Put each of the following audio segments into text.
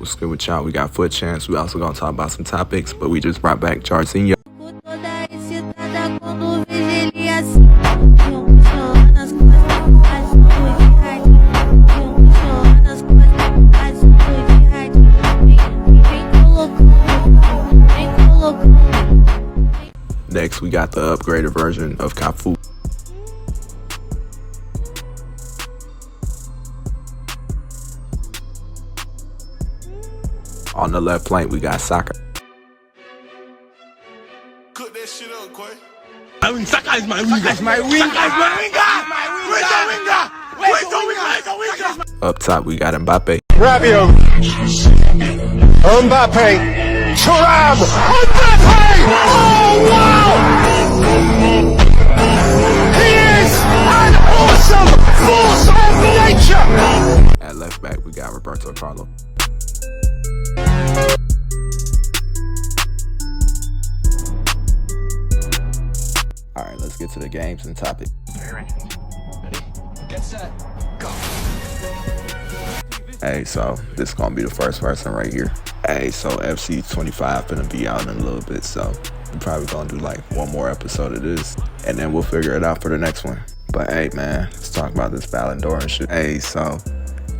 what's good with y'all? We got futcrunch. We also gonna talk about some topics, but we just brought back Jarzinho. Next, we got the upgraded version of Cafu. On the left flank, we got Saka. Cook that shit up, Quay. Saka is my winger. Saka is my winger. Where's the winger? Up top, we got Mbappe. Rabiot, Mbappe, Thuram, Mbappe! Oh wow! He is an awesome force of nature! At left back, we got Roberto Carlos. Alright, let's get to the games and topic. Ready? Get set. Go. Hey, so this is gonna be the first person right here. Hey, so FC25 gonna be out in a little bit, so we're probably gonna do like one more episode of this, and then we'll figure it out for the next one. But hey, man, let's talk about this Ballon Dor and shit. Hey, so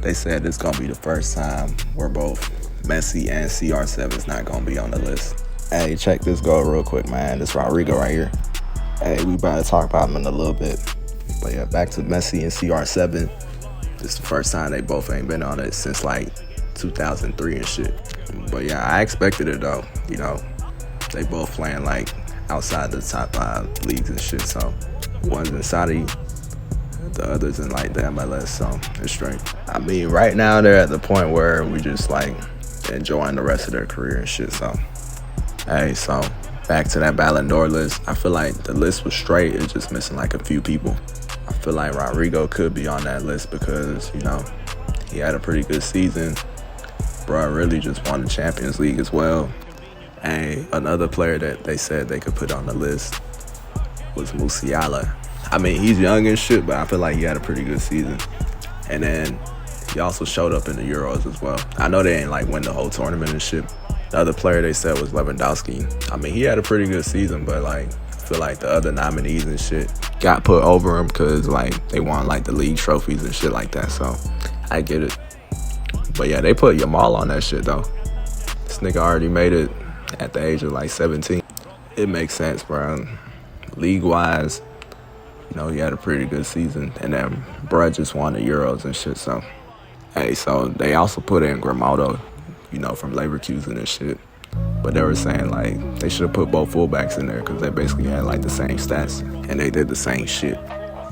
they said this gonna be the first time where both Messi and CR7 is not gonna be on the list. Hey, check this goal real quick, man. This Rodrigo right here. Hey, we about to talk about him in a little bit. But yeah, back to Messi and CR7. This is the first time they both ain't been on it since like 2003 and shit. But yeah, I expected it though. You know, they both playing like outside the top 5 leagues and shit. So one's in Saudi, the other's in like the MLS. So it's straight. I mean, right now they're at the point where we just like enjoying the rest of their career and shit. So hey, so back to that Ballon d'Or list. I feel like the list was straight. It's just missing like a few people. I feel like Rodrigo could be on that list because, you know, he had a pretty good season. Bro, really just won the Champions League as well. And another player that they said they could put on the list was Musiala. I mean, he's young and shit, but I feel like he had a pretty good season. And then he also showed up in the Euros as well. I know they ain't like win the whole tournament and shit. The other player they said was Lewandowski. I mean, he had a pretty good season, but like, I feel like the other nominees and shit got put over him because like they won like the league trophies and shit like that. So I get it. But yeah, they put Yamal on that shit though. This nigga already made it at the age of like 17. It makes sense, bro. League wise, you know, he had a pretty good season. And then bruh just won the Euros and shit. So hey, so they also put in Grimaldo, you know, from Leverkusen and shit. But they were saying like they should have put both fullbacks in there because they basically had like the same stats and they did the same shit.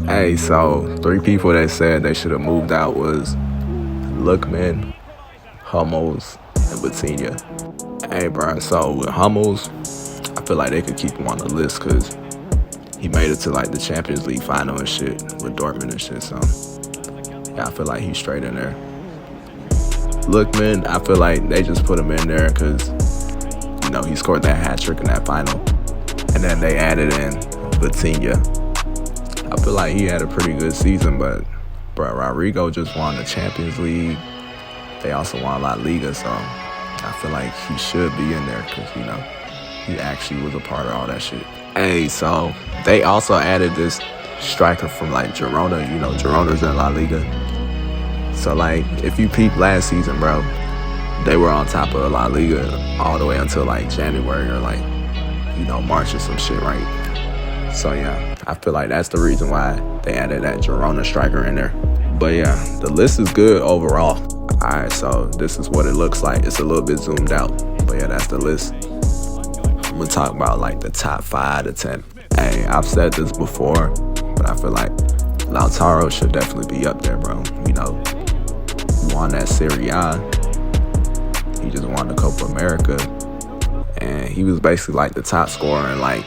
Hey, so 3 people that said they should have moved out was Lookman, Hummels, and Vitinha. Hey, bro, so with Hummels, I feel like they could keep him on the list because he made it to like the Champions League final and shit with Dortmund and shit. So yeah, I feel like he's straight in there. Lookman, I feel like they just put him in there because, you know, he scored that hat trick in that final. And then they added in Vitinha. I feel like he had a pretty good season, but bro, Rodrigo just won the Champions League. They also won La Liga, so I feel like he should be in there because, you know, he actually was a part of all that shit. Hey, so they also added this striker from like Girona. You know, Girona's in La Liga. So like, if you peep last season, bro, they were on top of La Liga all the way until like January or like, you know, March or some shit, right? So yeah, I feel like that's the reason why they added that Girona striker in there. But yeah, the list is good overall. Alright, so this is what it looks like. It's a little bit zoomed out, but yeah, that's the list. I'm gonna talk about like the top 5 to 10. Hey, I've said this before, but I feel like Lautaro should definitely be up there, bro. You know, he won that Serie A. He just won the Copa America. And he was basically like the top scorer in like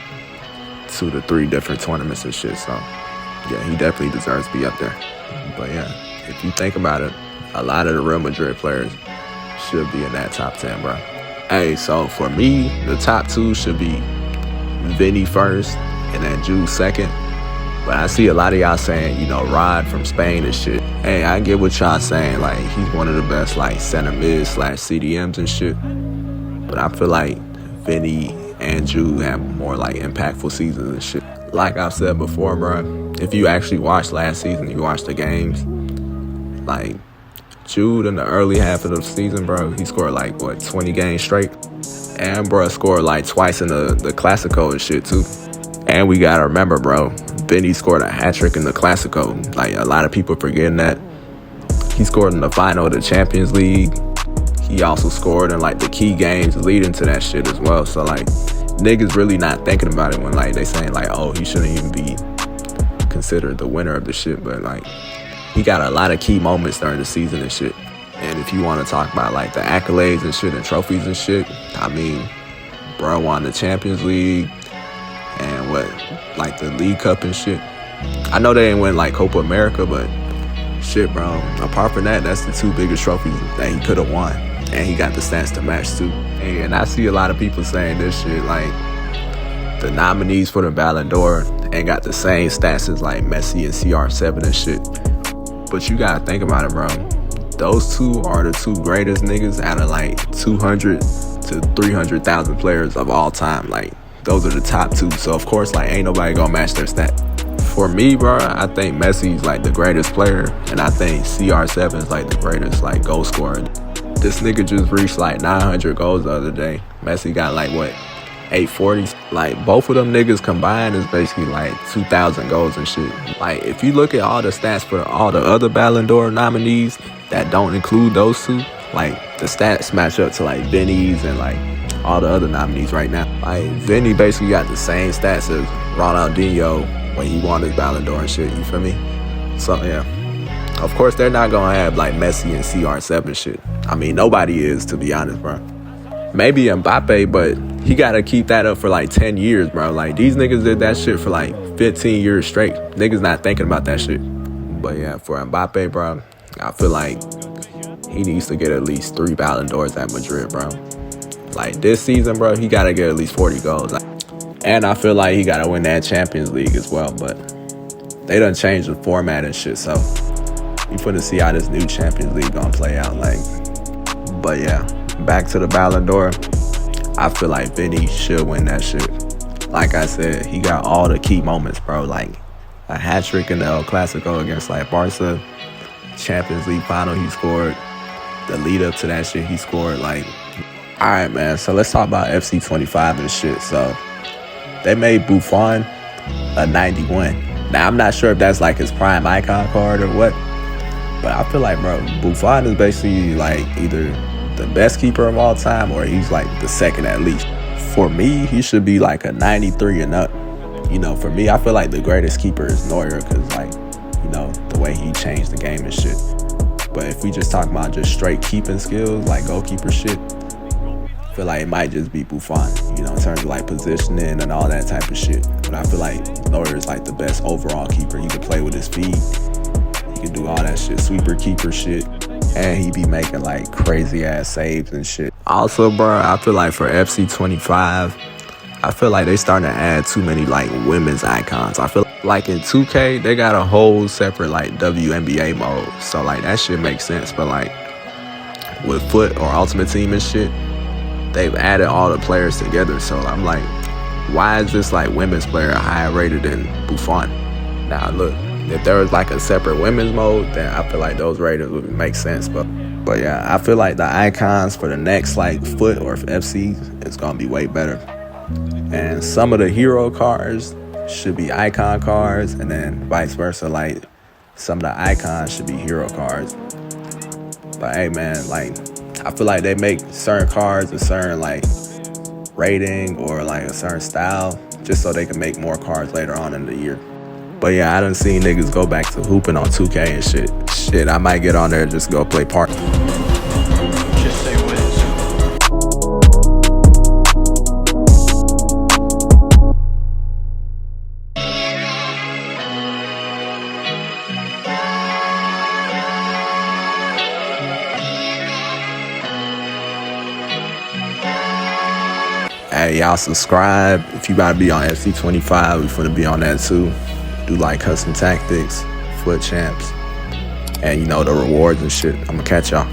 2 to 3 different tournaments and shit. So yeah, he definitely deserves to be up there. But yeah, if you think about it, a lot of the Real Madrid players should be in that top 10, bro. Hey, so for me, the top 2 should be Vinny first and then Jude second. But I see a lot of y'all saying, you know, Rod from Spain and shit. Hey, I get what y'all saying. Like, he's one of the best, like, center mid / CDMs and shit. But I feel like Vinny and Jude have more, like, impactful seasons and shit. Like I've said before, bro, if you actually watched last season, you watched the games, like, Jude in the early half of the season, bro, he scored, like, 20 games straight? And, bro, scored, like, twice in the Clasico and shit, too. And we gotta remember, bro, Vinny scored a hat trick in the Clasico. Like, a lot of people forgetting that. He scored in the final of the Champions League. He also scored in, like, the key games leading to that shit as well. So, like, niggas really not thinking about it when, like, they saying, like, oh, he shouldn't even be considered the winner of the shit. But, like, he got a lot of key moments during the season and shit. And if you want to talk about, like, the accolades and shit and trophies and shit, I mean, bro won the Champions League and like the League Cup and shit. I know they didn't win, like, Copa America, but shit, bro, apart from that, that's the 2 biggest trophies that he could have won. And he got the stats to match, too. And I see a lot of people saying this shit, like, the nominees for the Ballon d'Or ain't got the same stats as, like, Messi and CR7 and shit. But you gotta think about it, bro. Those 2 are the 2 greatest niggas out of, like, 200 to 300,000 players of all time. Like, those are the top 2. So, of course, like, ain't nobody gonna match their stat. For me, bro, I think Messi's, like, the greatest player. And I think CR7 is, like, the greatest, like, goal scorer. This nigga just reached, like, 900 goals the other day. Messi got, like, 840s. Like, both of them niggas combined is basically, like, 2,000 goals and shit. Like, if you look at all the stats for all the other Ballon d'Or nominees that don't include those 2, like, the stats match up to, like, Vinny's and, like, all the other nominees right now. Like, Vinny basically got the same stats as Ronaldinho when he won his Ballon d'Or and shit, you feel me? So, yeah. Of course, they're not gonna have, like, Messi and CR7 shit. I mean, nobody is, to be honest, bro. Maybe Mbappe, but he gotta keep that up for, like, 10 years, bro. Like, these niggas did that shit for, like, 15 years straight. Niggas not thinking about that shit. But, yeah, for Mbappe, bro, I feel like he needs to get at least 3 Ballon d'Ors at Madrid, bro. Like, this season, bro, he gotta get at least 40 goals. And I feel like he gotta win that Champions League as well, but they done changed the format and shit, so you finna see how this new Champions League gonna play out, like. But yeah, back to the Ballon d'Or. I feel like Vinny should win that shit. Like I said, he got all the key moments, bro. Like, a hat trick in the El Clasico against, like, Barca. Champions League final, he scored. The lead up to that shit, he scored. Like, all right, man. So let's talk about FC25 and shit. So they made Buffon a 91. Now, I'm not sure if that's, like, his prime icon card or what. But I feel like, bro, Buffon is basically, like, either the best keeper of all time or he's, like, the second at least. For me, he should be, like, a 93 and up. You know, for me, I feel like the greatest keeper is Neuer because, like, you know, the way he changed the game and shit. But if we just talk about just straight keeping skills, like goalkeeper shit, I feel like it might just be Buffon, you know, in terms of, like, positioning and all that type of shit. But I feel like Neuer is, like, the best overall keeper. He can play with his feet. He can do all that shit, sweeper keeper shit. And he be making, like, crazy ass saves and shit. Also, bro, I feel like for FC25, I feel like they starting to add too many, like, women's icons. I feel like in 2K, they got a whole separate, like, WNBA mode. So, like, that shit makes sense. But, like, with Foot or Ultimate Team and shit, they've added all the players together. So, I'm like, why is this, like, women's player higher rated than Buffon? Now, look, if there was, like, a separate women's mode, then I feel like those ratings would make sense. But yeah, I feel like the icons for the next, like, Foot or FC is going to be way better. And some of the hero cards should be icon cards, and then vice versa. Like, some of the icons should be hero cards. But hey, man, like, I feel like they make certain cards a certain, like, rating or, like, a certain style just so they can make more cards later on in the year. But yeah, I done seen niggas go back to hooping on 2K and shit. Shit, I might get on there and just go play park. Just say whiz. Hey, y'all subscribe. If you about to be on FC25, we finna be on that too. do like custom tactics, foot champs, and you know, the rewards and shit. I'ma catch y'all.